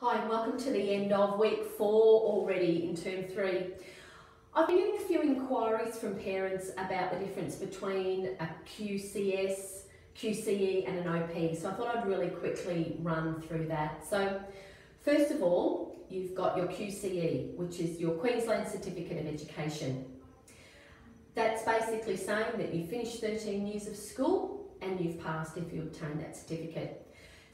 Hi, and welcome to the end of week 4 already in term 3. I've been getting a few inquiries from parents about the difference between a QCS, QCE and an OP, so I thought I'd really quickly run through that. So first of all, you've got your QCE, which is your Queensland Certificate of Education. That's basically saying that you finished 13 years of school and you've passed if you obtain that certificate.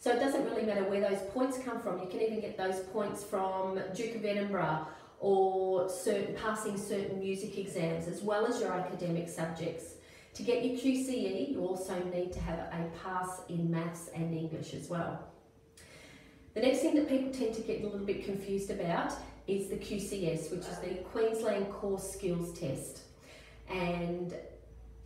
So it doesn't really matter where those points come from. You can even get those points from Duke of Edinburgh or passing certain music exams as well as your academic subjects. To get your QCE, you also need to have a pass in maths and English as well. The next thing that people tend to get a little bit confused about is the QCS, which is the Queensland Core Skills Test. And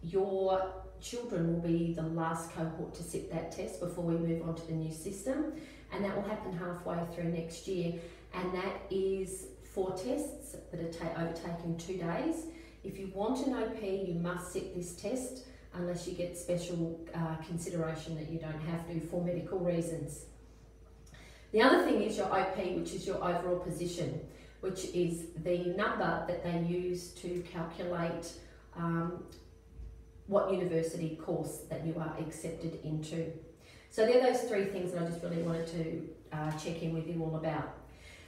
your children will be the last cohort to sit that test before we move on to the new system, and that will happen halfway through next year, and that is 4 tests that are overtaken 2 days. If you want an OP, you must sit this test unless you get special consideration that you don't have to for medical reasons. The other thing is your OP, which is your overall position, which is the number that they use to calculate what university course that you are accepted into. So they're those 3 things that I just really wanted to check in with you all about.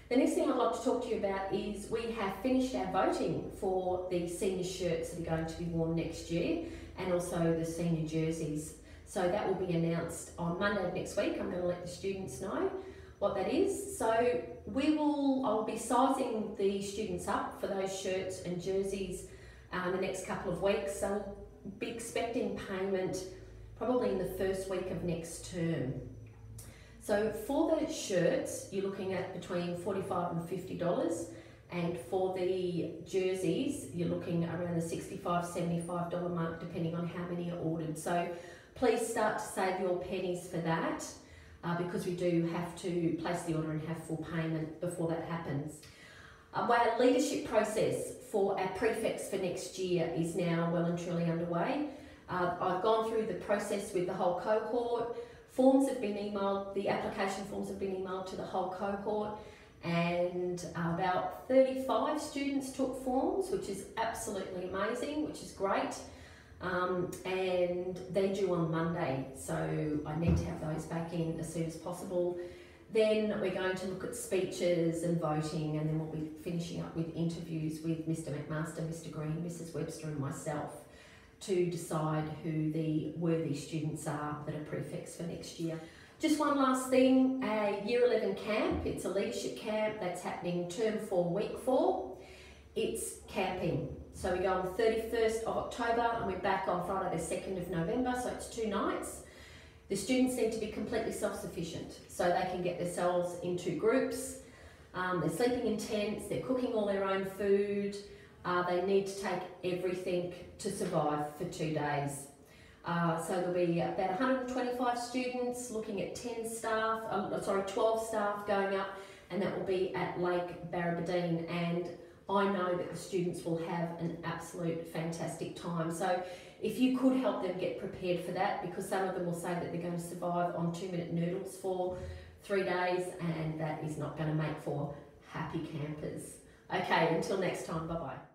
The next thing I'd like to talk to you about is we have finished our voting for the senior shirts that are going to be worn next year and also the senior jerseys. So that will be announced on Monday of next week. I'm going to let the students know what that is. So I'll be sizing the students up for those shirts and jerseys the next couple of weeks. So we'll be expecting payment probably in the first week of next term. So for the shirts, you're looking at between $45 and $50, and for the jerseys, you're looking around the $65, $75 mark, depending on how many are ordered. So please start to save your pennies for that, because we do have to place the order and have full payment before that happens. Our leadership process for our prefects for next year is now well and truly underway. I've gone through the process with the whole cohort. Forms have been emailed, the application forms have been emailed to the whole cohort, and about 35 students took forms, which is absolutely amazing, which is great. And they're due on Monday, so I need to have those back in as soon as possible. Then we're going to look at speeches and voting, and then we'll be finishing up with interviews with Mr McMaster, Mr Green, Mrs Webster and myself to decide who the worthy students are that are prefects for next year. Just one last thing, a Year 11 camp. It's a leadership camp that's happening term 4, week 4. It's camping. So we go on the 31st of October and we're back on Friday the 2nd of November, so it's 2 nights. The students need to be completely self-sufficient, so they can get themselves into groups. They're sleeping in tents, they're cooking all their own food. They need to take everything to survive for 2 days. So there'll be about 125 students, looking at 12 staff going up, and that will be at Lake Barrabadeen. And I know that the students will have an absolute fantastic time. So if you could help them get prepared for that, because some of them will say that they're going to survive on 2-minute noodles for 3 days, and that is not going to make for happy campers. Okay, until next time, bye-bye.